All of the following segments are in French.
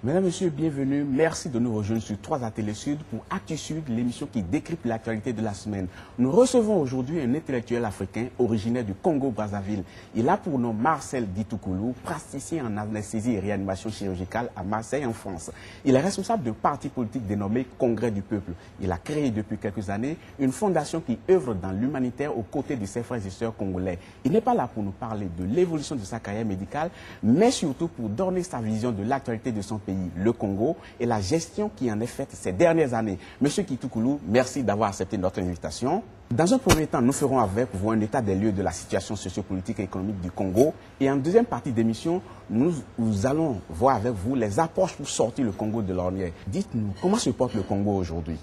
Mesdames, Messieurs, bienvenue. Merci de nous rejoindre sur 3A Télé Sud pour Actu Sud, l'émission qui décrypte l'actualité de la semaine. Nous recevons aujourd'hui un intellectuel africain originaire du Congo-Brazzaville. Il a pour nom Marcel Ditoukoulou, praticien en anesthésie et réanimation chirurgicale à Marseille, en France. Il est responsable d'un parti politique dénommé Congrès du Peuple. Il a créé depuis quelques années une fondation qui œuvre dans l'humanitaire aux côtés de ses frères et sœurs congolais. Il n'est pas là pour nous parler de l'évolution de sa carrière médicale, mais surtout pour donner sa vision de l'actualité de son pays, le Congo, et la gestion qui en est faite ces dernières années. Monsieur Ditoukoulou, merci d'avoir accepté notre invitation. Dans un premier temps, nous ferons avec vous un état des lieux de la situation sociopolitique et économique du Congo. Et en deuxième partie d'émission, nous allons voir avec vous les approches pour sortir le Congo de l'ornière. Dites-nous, comment se porte le Congo aujourd'hui?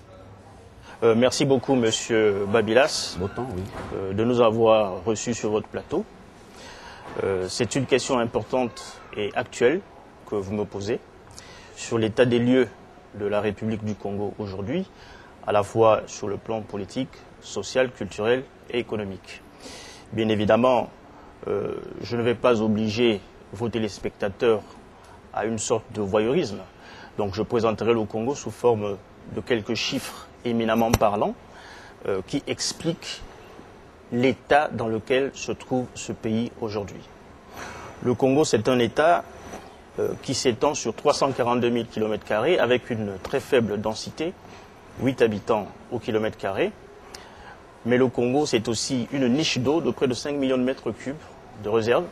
Merci beaucoup, Monsieur Babilas, de nous avoir reçus sur votre plateau. C'est une question importante et actuelle que vous me posez sur l'état des lieux de la République du Congo aujourd'hui, à la fois sur le plan politique, social, culturel et économique. Bien évidemment, je ne vais pas obliger vos téléspectateurs à une sorte de voyeurisme. Donc je présenterai le Congo sous forme de quelques chiffres éminemment parlants qui expliquent l'état dans lequel se trouve ce pays aujourd'hui. Le Congo, c'est un État qui s'étend sur 342 000 km² avec une très faible densité, 8 habitants au kilomètre carré. Mais le Congo, c'est aussi une niche d'eau de près de 5 millions de mètres cubes de réserve.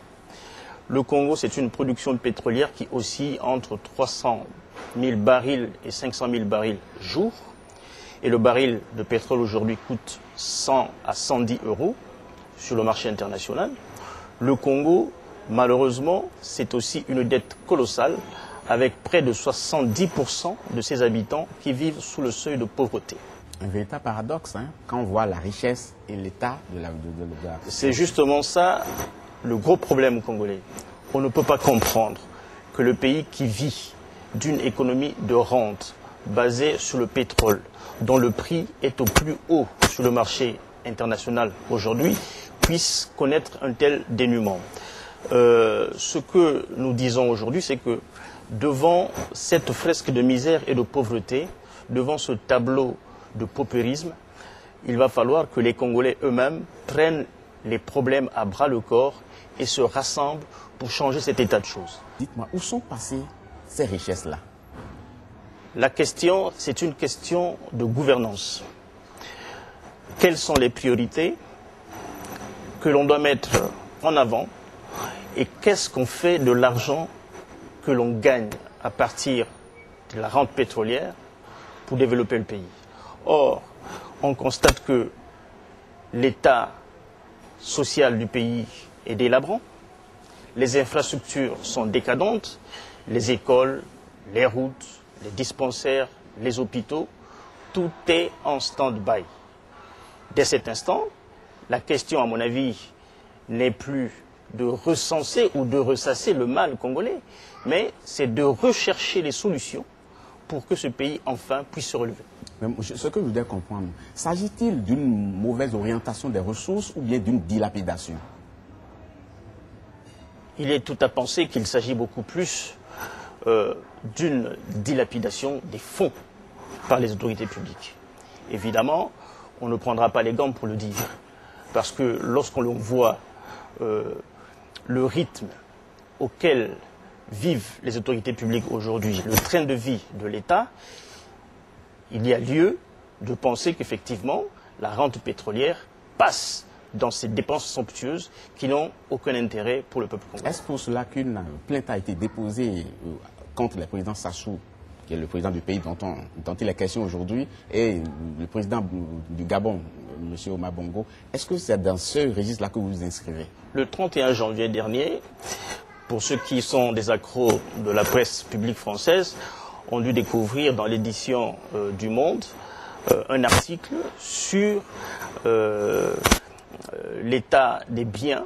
Le Congo, c'est une production pétrolière qui oscille entre 300 000 barils et 500 000 barils jour. Et le baril de pétrole aujourd'hui coûte 100 à 110 euros sur le marché international. Le Congo, malheureusement, c'est aussi une dette colossale avec près de 70% de ses habitants qui vivent sous le seuil de pauvreté. Un véritable paradoxe, hein, quand on voit la richesse et l'état de la... C'est justement ça le gros problème congolais. On ne peut pas comprendre que le pays qui vit d'une économie de rente basée sur le pétrole, dont le prix est au plus haut sur le marché international aujourd'hui, puisse connaître un tel dénuement. Ce que nous disons aujourd'hui, c'est que devant cette fresque de misère et de pauvreté, devant ce tableau de paupérisme, il va falloir que les Congolais eux-mêmes prennent les problèmes à bras le corps et se rassemblent pour changer cet état de choses. Dites-moi, où sont passées ces richesses-là? La question, c'est une question de gouvernance. Quelles sont les priorités que l'on doit mettre en avant et qu'est-ce qu'on fait de l'argent que l'on gagne à partir de la rente pétrolière pour développer le pays? Or, on constate que l'état social du pays est délabrant, les infrastructures sont décadentes, les écoles, les routes, les dispensaires, les hôpitaux, tout est en stand-by. Dès cet instant, la question, à mon avis, n'est plus de recenser ou de ressasser le mal congolais, mais c'est de rechercher les solutions pour que ce pays, enfin, puisse se relever. Ce que je voudrais comprendre, s'agit-il d'une mauvaise orientation des ressources ou bien d'une dilapidation? Il est tout à penser qu'il s'agit beaucoup plus d'une dilapidation des fonds par les autorités publiques. Évidemment, on ne prendra pas les gants pour le dire, parce que lorsqu'on voit le rythme auquel vivent les autorités publiques aujourd'hui, le train de vie de l'État, il y a lieu de penser qu'effectivement, la rente pétrolière passe dans ces dépenses somptueuses qui n'ont aucun intérêt pour le peuple congolais. Est-ce pour cela qu'une plainte a été déposée contre le président Sassou, qui est le président du pays dont il est question aujourd'hui, et le président du Gabon, M. Omar Bongo? Est-ce que c'est dans ce registre-là que vous vous inscrivez? Le 31 janvier dernier, pour ceux qui sont des accros de la presse publique française, ont dû découvrir dans l'édition du Monde un article sur l'état des biens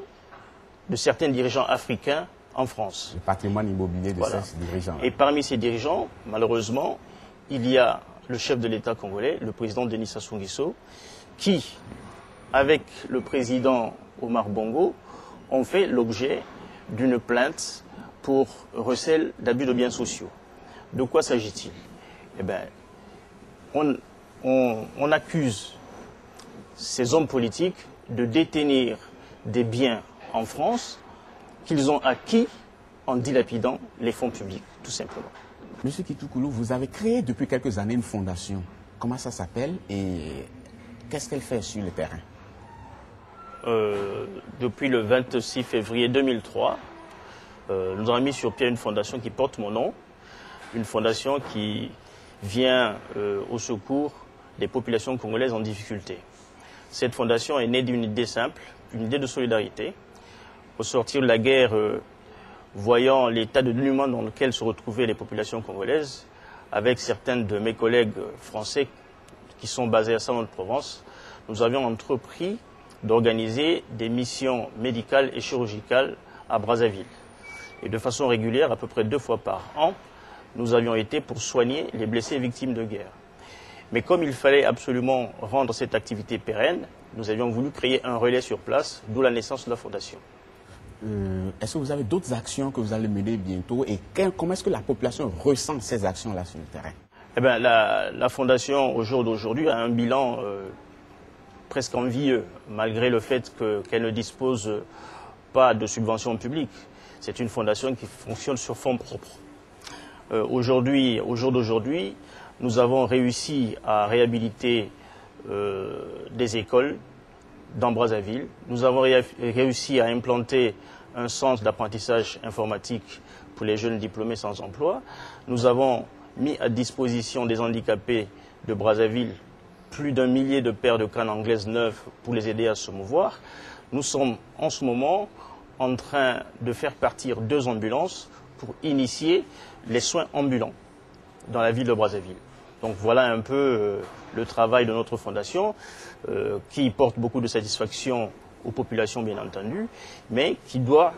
de certains dirigeants africains en France. Le patrimoine immobilier de ces dirigeants. Et parmi ces dirigeants, malheureusement, il y a le chef de l'État congolais, le président Denis Sassou Nguesso, qui, avec le président Omar Bongo, ont fait l'objet d'une plainte pour recel d'abus de biens sociaux. De quoi s'agit-il? Eh bien, on accuse ces hommes politiques de détenir des biens en France qu'ils ont acquis en dilapidant les fonds publics, tout simplement. Monsieur Kitoukoulou, vous avez créé depuis quelques années une fondation. Comment ça s'appelle et qu'est-ce qu'elle fait sur le terrain? Depuis le 26 février 2003, nous avons mis sur pied une fondation qui porte mon nom, une fondation qui vient au secours des populations congolaises en difficulté. Cette fondation est née d'une idée simple, une idée de solidarité. Au sortir de la guerre, voyant l'état de dénuement dans lequel se retrouvaient les populations congolaises, avec certains de mes collègues français qui sont basés à Salon-de-Provence, nous avions entrepris d'organiser des missions médicales et chirurgicales à Brazzaville. Et de façon régulière, à peu près 2 fois par an, nous avions été pour soigner les blessés et victimes de guerre. Mais comme il fallait absolument rendre cette activité pérenne, nous avions voulu créer un relais sur place, d'où la naissance de la fondation. Est-ce que vous avez d'autres actions que vous allez mener bientôt et comment est-ce que la population ressent ces actions-là sur le terrain? Eh bien, la fondation, au jour d'aujourd'hui, a un bilan presque envieux, malgré le fait qu'elle ne dispose pas de subventions publiques. C'est une fondation qui fonctionne sur fonds propres. Aujourd'hui, au jour d'aujourd'hui, nous avons réussi à réhabiliter des écoles dans Brazzaville. Nous avons réussi à implanter un centre d'apprentissage informatique pour les jeunes diplômés sans emploi. Nous avons mis à disposition des handicapés de Brazzaville plus d'1 millier de paires de cannes anglaises neuves pour les aider à se mouvoir. Nous sommes en ce moment en train de faire partir 2 ambulances pour initier les soins ambulants dans la ville de Brazzaville. Donc voilà un peu le travail de notre fondation qui porte beaucoup de satisfaction aux populations bien entendu, mais qui doit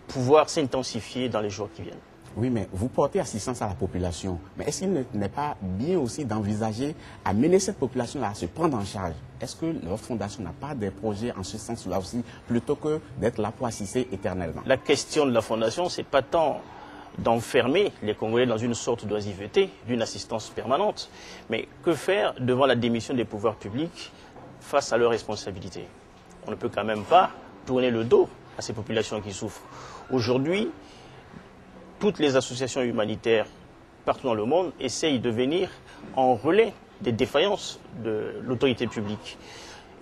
pouvoir s'intensifier dans les jours qui viennent. Oui, mais vous portez assistance à la population. Mais est-ce qu'il n'est pas bien aussi d'envisager à mener cette population-là à se prendre en charge? Est-ce que votre fondation n'a pas des projets en ce sens-là aussi, plutôt que d'être là pour assister éternellement? La question de la fondation, ce n'est pas tant d'enfermer les Congolais dans une sorte d'oisiveté, d'une assistance permanente, mais que faire devant la démission des pouvoirs publics face à leurs responsabilités? On ne peut quand même pas tourner le dos à ces populations qui souffrent. Aujourd'hui, toutes les associations humanitaires partout dans le monde essayent de venir en relais des défaillances de l'autorité publique.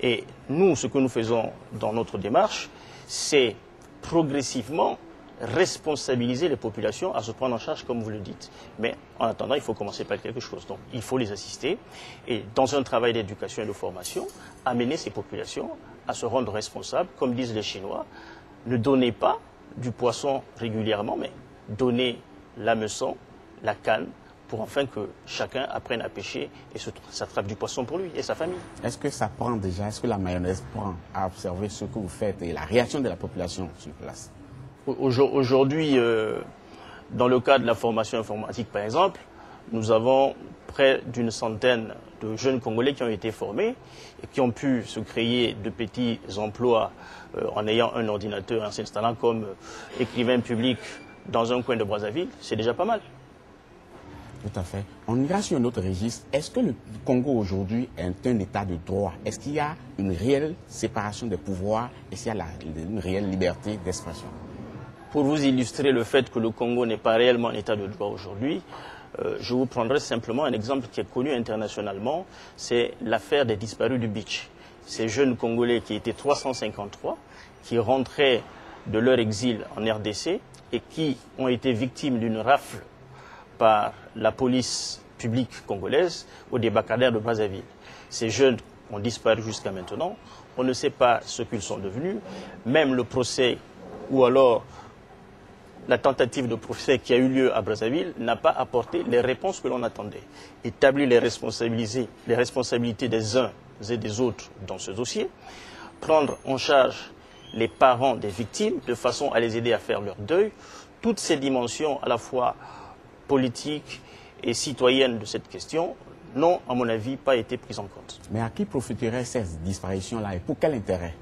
Et nous, ce que nous faisons dans notre démarche, c'est progressivement responsabiliser les populations à se prendre en charge, comme vous le dites. Mais en attendant, il faut commencer par quelque chose. Donc, il faut les assister et, dans un travail d'éducation et de formation, amener ces populations à se rendre responsables, comme disent les Chinois. Ne donnez pas du poisson régulièrement, mais donnez l'hameçon, la canne, pour enfin que chacun apprenne à pêcher et s'attrape du poisson pour lui et sa famille. Est-ce que ça prend déjà, est-ce que la mayonnaise prend à observer ce que vous faites et la réaction de la population sur place? Aujourd'hui, dans le cadre de la formation informatique, par exemple, nous avons près d'une centaine de jeunes Congolais qui ont été formés et qui ont pu se créer de petits emplois en ayant un ordinateur, en s'installant comme écrivain public dans un coin de Brazzaville. C'est déjà pas mal. Tout à fait. On ira sur un autre registre. Est-ce que le Congo aujourd'hui est un état de droit? Est-ce qu'il y a une réelle séparation des pouvoirs? Est-ce qu'il y a une réelle liberté d'expression? Pour vous illustrer le fait que le Congo n'est pas réellement un état de droit aujourd'hui, je vous prendrai simplement un exemple qui est connu internationalement, c'est l'affaire des disparus du Beach. Ces jeunes Congolais qui étaient 353, qui rentraient de leur exil en RDC et qui ont été victimes d'une rafle par la police publique congolaise au débarcadère de Brazzaville. Ces jeunes ont disparu jusqu'à maintenant. On ne sait pas ce qu'ils sont devenus. Même le procès ou alors la tentative de procès qui a eu lieu à Brazzaville n'a pas apporté les réponses que l'on attendait. Établir les responsabilités des uns et des autres dans ce dossier, prendre en charge les parents des victimes de façon à les aider à faire leur deuil, toutes ces dimensions à la fois politiques et citoyennes de cette question n'ont, à mon avis, pas été prises en compte. Mais à qui profiteraient ces disparitions-là et pour quel intérêt?